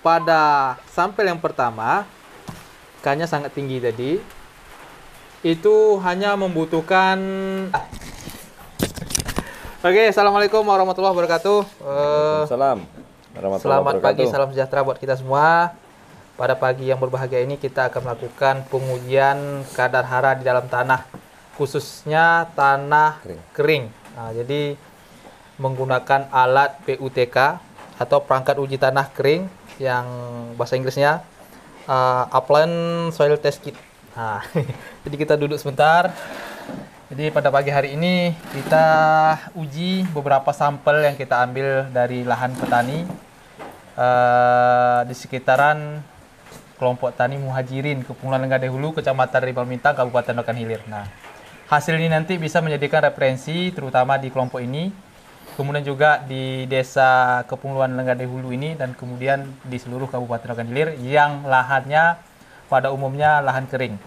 pada sampel yang pertama, K-nya sangat tinggi tadi, itu hanya membutuhkan... Oke, Assalamualaikum warahmatullahi wabarakatuh. Waalaikumsalam warahmatullahi Selamat pagi, wabarakatuh. salam sejahtera buat kita semua. Pada pagi yang berbahagia ini kita akan melakukan pengujian kadar hara di dalam tanah, khususnya tanah kering. Nah, jadi menggunakan alat PUTK atau perangkat uji tanah kering yang bahasa Inggrisnya Upland Soil Test Kit. Nah, jadi kita duduk sebentar. Jadi pada pagi hari ini kita uji beberapa sampel yang kita ambil dari lahan petani di sekitaran kelompok tani Muhajirin, Kepulauan Lenggah Dahulu, Kecamatan Rimbang Bintang, Kabupaten Rokan Hilir. Nah, hasil ini nanti bisa menjadikan referensi terutama di kelompok ini, kemudian juga di desa Kepulauan Lenggah Dahulu ini, dan kemudian di seluruh Kabupaten Rokan Hilir yang lahannya pada umumnya lahan kering.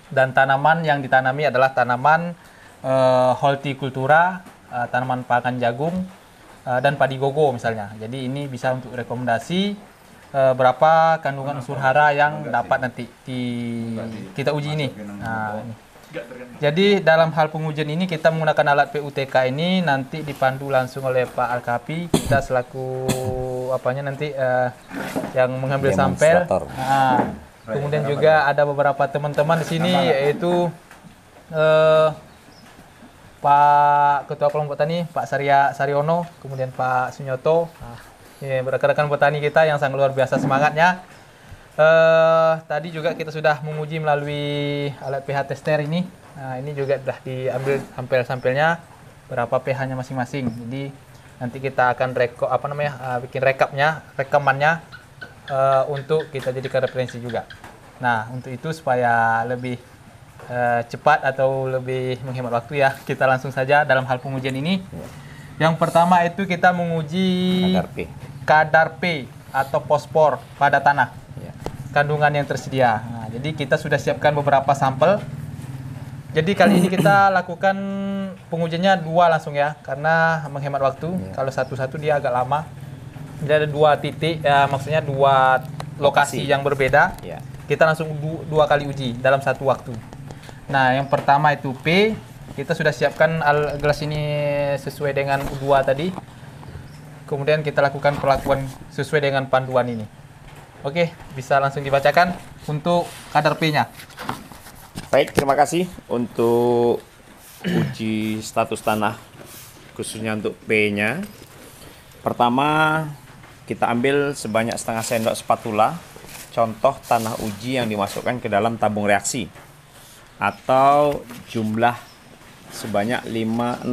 Dan tanaman yang ditanami adalah tanaman hortikultura, tanaman pangan jagung, dan padi gogo misalnya. Jadi ini bisa untuk rekomendasi berapa kandungan unsur hara yang dapat nanti kita uji ini. Nah, ini. Jadi dalam hal pengujian ini kita menggunakan alat PUTK ini nanti dipandu langsung oleh Pak Alkapi, kita selaku apanya nanti yang mengambil sampel. Nah, kemudian juga ada beberapa teman-teman di sini yaitu Pak Ketua Kelompok Tani, Pak Saryono, kemudian Pak Sunyoto. Nah, ini rekan-rekan petani kita yang sangat luar biasa semangatnya. Tadi juga kita sudah menguji melalui alat pH tester ini. Nah, ini juga sudah diambil sampel-sampelnya, berapa pH-nya masing-masing. Jadi nanti kita akan bikin rekamannya untuk kita jadikan referensi juga. Nah, untuk itu supaya lebih cepat atau lebih menghemat waktu ya, kita langsung saja dalam hal pengujian ini. Yang pertama itu kita menguji kadar P atau fosfor pada tanah, kandungan yang tersedia. Nah, jadi kita sudah siapkan beberapa sampel. Jadi kali ini kita lakukan pengujiannya dua langsung ya, karena menghemat waktu. Kalau satu-satu dia agak lama. Jadi ada dua titik, maksudnya dua lokasi yang berbeda. Kita langsung dua kali uji dalam satu waktu. Nah, yang pertama itu P. Kita sudah siapkan gelas ini sesuai dengan U2 tadi. Kemudian kita lakukan perlakuan sesuai dengan panduan ini. Oke, bisa langsung dibacakan untuk kadar P-nya. Baik, terima kasih untuk uji status tanah khususnya untuk P-nya. Pertama, kita ambil sebanyak setengah sendok spatula contoh tanah uji yang dimasukkan ke dalam tabung reaksi atau jumlah sebanyak 0,5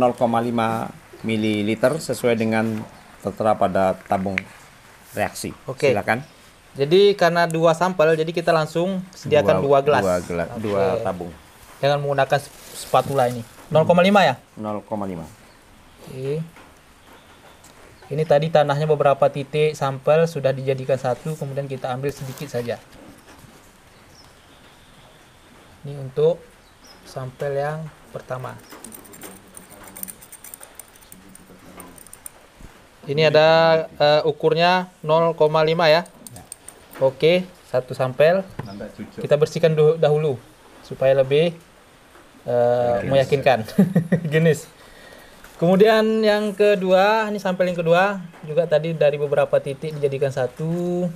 ml sesuai dengan tertera pada tabung reaksi. Oke. Silakan. Jadi karena dua sampel, jadi kita langsung sediakan dua gelas. Dua tabung. Dengan menggunakan spatula ini. 0,5 ya? 0,5. Oke. Ini tadi tanahnya beberapa titik sampel sudah dijadikan satu, kemudian kita ambil sedikit saja. Ini untuk sampel yang pertama. Ini ada ukurnya 0,5 ya. Oke, satu sampel. Kita bersihkan dahulu supaya lebih meyakinkan jenis. Kemudian yang kedua, ini sampel yang kedua juga tadi dari beberapa titik dijadikan satu.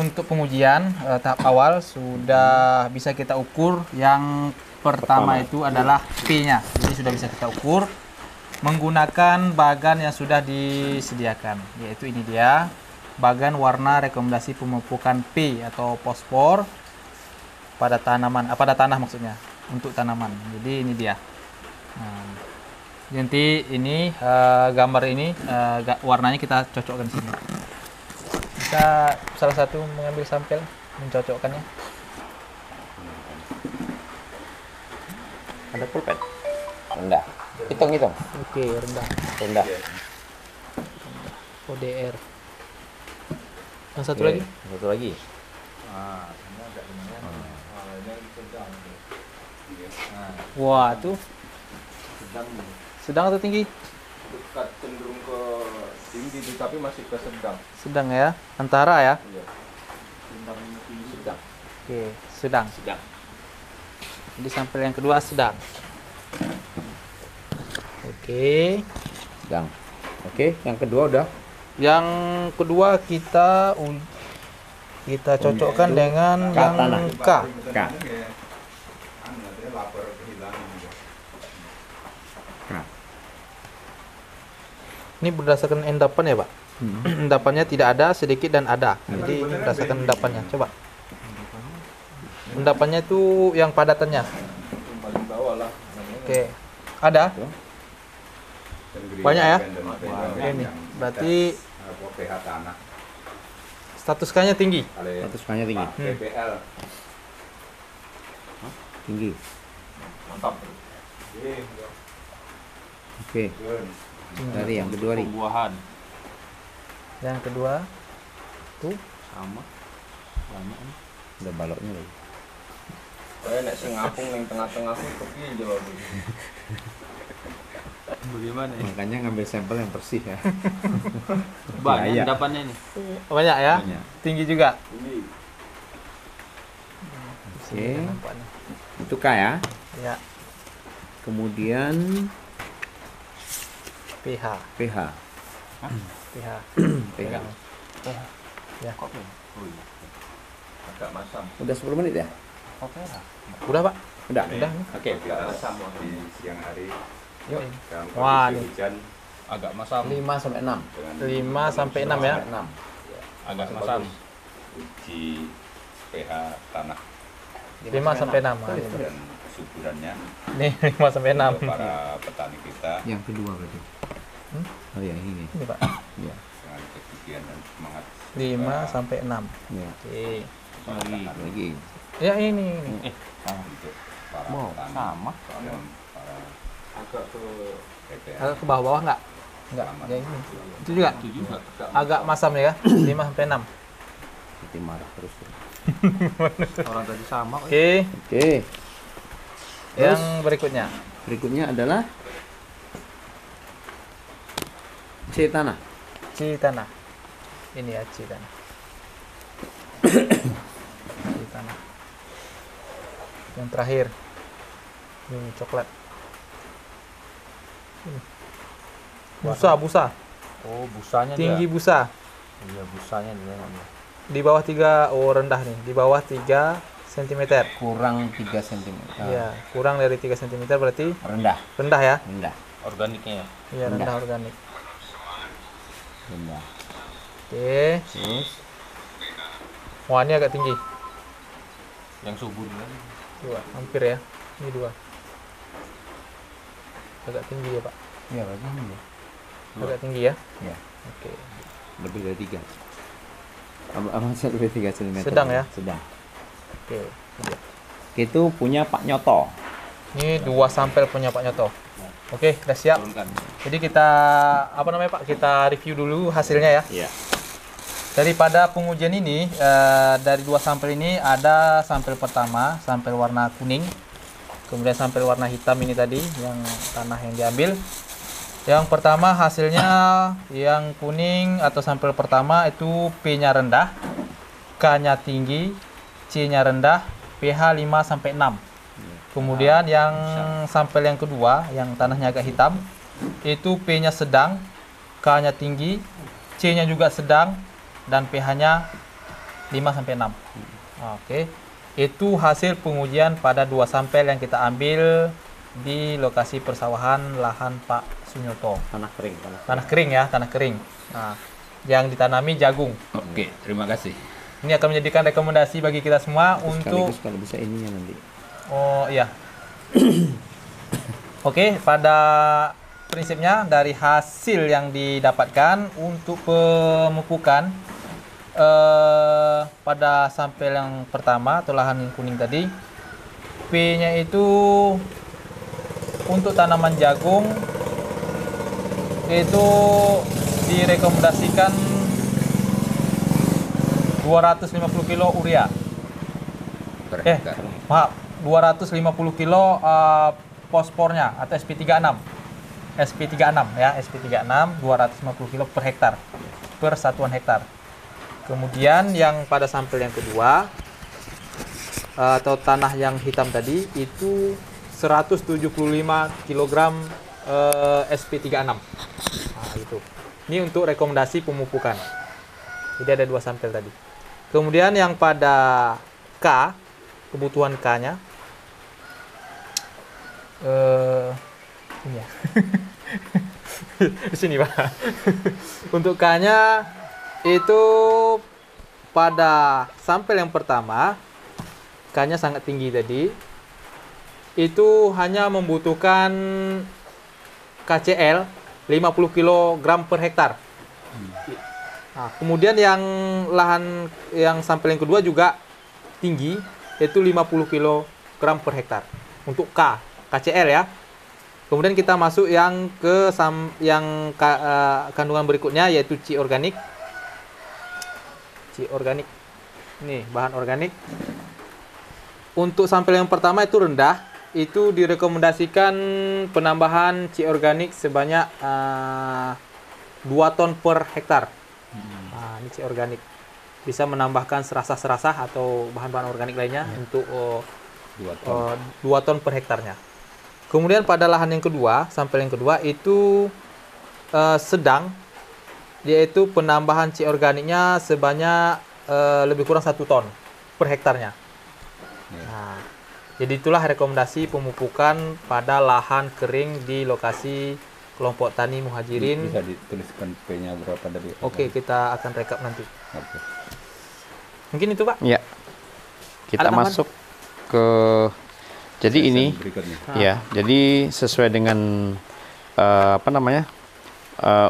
untuk pengujian tahap awal sudah bisa kita ukur. Yang pertama itu adalah P-nya. Jadi sudah bisa kita ukur menggunakan bagan yang sudah disediakan, yaitu ini dia, bagan warna rekomendasi pemupukan P atau fosfor pada tanaman, pada tanah maksudnya, untuk tanaman. Jadi ini dia. Nah, nanti ini gambar ini warnanya kita cocokkan di sini. Bisa salah satu mengambil sampel mencocokkannya. Ada pulpen. Rendah. Hitung. Oke, rendah. Rendah. ODR. Yang satu Oke, lagi? Satu lagi. Wah, tuh sedang atau tinggi? Dekat cenderung ke tinggi tapi masih ke sedang. Sedang ya, antara ya. Iya. Sedang. Oke, sedang. Sedang. Jadi sampel yang kedua sedang. Oke. Sedang. Oke, yang kedua udah. Yang kedua kita cocokkan dengan K yang tanah. K. K. K. Ini berdasarkan endapan ya, Pak? Endapannya tidak ada, sedikit dan ada. Jadi ini berdasarkan endapannya. Coba. Endapannya itu yang padatannya. Paling bawah lah. Oke. Ada? Banyak ya? Ini. Berarti pH tanah. status K-nya tinggi. Status K-nya tinggi. PPL. Tinggi. Mantap. Oke. Dari yang kedua nih. Pembuahan Yang kedua tuh sama. Banyak. Udah baloknya lagi. Kayak nek sing ngapung yang tengah-tengah itu kepiye jawab. Bagaimana ya? Makanya ngambil sampel yang bersih ya. Banyak Iya. endapannya ini. banyak ya? Banyak. Tinggi juga. Ini Oke. Nampaknya. Itu K ya. Ya, Kemudian pH. pH. pH. pH. Ya. kok ya? Oh iya. Agak masam. Udah 10 menit ya? Oke lah. Udah, Pak? Udah. Udah. Oke. Agak masam di siang hari Yuk. dalam Wah, kondisi nih. hujan agak masam. 5 sampai 6. dengan 5 sampai 6 ya. 6. Agak masam. uji pH tanah 5 sampai 6. dan kesuburannya Nih, 5 sampai 6. untuk para petani kita Yang kedua berarti. Hmm? Oh ya ini. Ini, Pak. Ya. dengan kegigihan dan semangat 5 sampai 6. Ya. Oke. Lagi. Ya ini. untuk para Wow, petani sama. dan para Agak ke PPL Agak ke bawah enggak? Enggak. Ya ini. Itu juga. itu juga. Agak masam ya. 5 sampai 6. Nanti marah terus. Orang tadi sama. Oke. Oke. Yang berikutnya. Berikutnya adalah C tanah. C tanah. Ini ya C tanah. C tanah. Yang terakhir. Ini coklat. Ini. Busa. Oh, busanya Tinggi dia. busa. Iya, busanya dia. Di bawah 3, oh rendah nih. Di bawah 3 cm. Kurang 3 cm. Iya, kurang dari 3 cm berarti Rendah. rendah ya. Rendah. Organiknya ya. Iya, Rendah. rendah organik. Rendah. Oke. Terus Wah, ini agak tinggi. Yang subur kan. 2, hampir ya. Ini 2. Agak tinggi ya, Pak. ya berarti ini ya. Agak tinggi ya. Ya. Oke. Lebih dari 3. Aman lebih dari 3 cm. Sedang ya? Sedang. Oke. Ini dia. Itu punya Pak Nyoto. Ini 2 sampel punya Pak Nyoto. Oke, sudah siap. Turunkan. Jadi kita apa namanya, Pak? Kita review dulu hasilnya ya. Iya. Daripada pengujian ini dari 2 sampel ini ada sampel pertama, sampel warna kuning. Kemudian sampel warna hitam ini tadi yang tanah yang diambil. Yang pertama hasilnya yang kuning atau sampel pertama itu P-nya rendah, K-nya tinggi, C-nya rendah, pH 5 sampai 6. Kemudian yang sampel yang kedua yang tanahnya agak hitam itu P-nya sedang, K-nya tinggi, C-nya juga sedang dan pH-nya 5 sampai 6. Oke. Itu hasil pengujian pada 2 sampel yang kita ambil di lokasi persawahan lahan Pak Sunyoto. Tanah kering. Tanah kering ya, tanah kering. Nah, yang ditanami jagung. Oke, terima kasih. Ini akan menjadikan rekomendasi bagi kita semua untuk Sekaligus kalau bisa ininya nanti. oh iya. Oke, pada prinsipnya dari hasil yang didapatkan untuk pemupukan pada sampel yang pertama atau lahan kuning tadi, P-nya itu untuk tanaman jagung itu direkomendasikan 250 kilo urea. Per hektar. Maaf, 250 kilo fosfornya atau SP36. SP36 ya, SP36 250 kilo per hektar per satuan hektar. Kemudian yang pada sampel yang kedua atau tanah yang hitam tadi itu 175 kg SP36. Nah, itu. Ini untuk rekomendasi pemupukan. Jadi ada 2 sampel tadi. Kemudian yang pada K, kebutuhan K-nya ini ya. Di sini, Pak. Untuk K-nya itu pada sampel yang pertama K-nya sangat tinggi tadi. Itu hanya membutuhkan KCl 50 kg per hektar. Nah, kemudian yang lahan yang sampel yang kedua juga tinggi, yaitu 50 kg per hektar untuk KCl ya. Kemudian kita masuk yang ke kandungan berikutnya yaitu C organik. C organik. Ini bahan organik. Untuk sampel yang pertama itu rendah, itu direkomendasikan penambahan C organik sebanyak 2 ton per hektar. Nah, ini C organik bisa menambahkan serasah-serasah atau bahan-bahan organik lainnya untuk 2 ton per hektarnya. Kemudian pada lahan yang kedua, sampel yang kedua itu sedang, yaitu penambahan C organiknya sebanyak lebih kurang 1 ton per hektarnya. Nah, jadi itulah rekomendasi pemupukan pada lahan kering di lokasi kelompok tani Muhajirin. Bisa dituliskan P-nya berapa tadi? Oke, kita akan rekap nanti. Oke. Mungkin itu, Pak. Ya. Kita Ada tambahan? masuk ke jadi ini Berikutnya. ya. Jadi sesuai dengan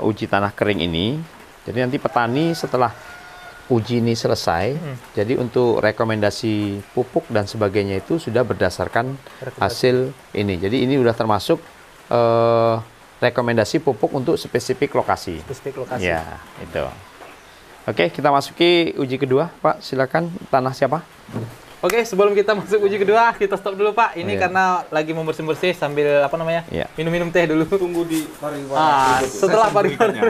uji tanah kering ini. Jadi nanti petani setelah uji ini selesai, jadi untuk rekomendasi pupuk dan sebagainya itu sudah berdasarkan hasil ini. Jadi ini sudah termasuk rekomendasi pupuk untuk spesifik lokasi. Spesifik lokasi. Ya, itu. Oke, kita masuki uji kedua, Pak. Silakan. Tanah siapa? Oke, sebelum kita masuk uji kedua, kita stop dulu, Pak. Ini Iya. karena lagi mau bersih-bersih sambil Iya. minum-minum teh dulu. Tunggu di pariwara. Setelah pariwara.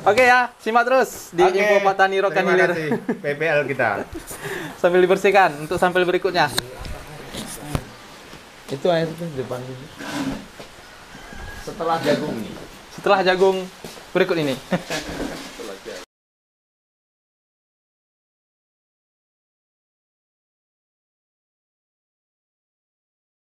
Oke ya, simak terus di Info Petani Rokan Terima Hilir kasih PPL kita. sambil dibersihkan untuk sampel berikutnya. Itu air itu depan ini. Setelah jagung ini. Setelah jagung berikut ini.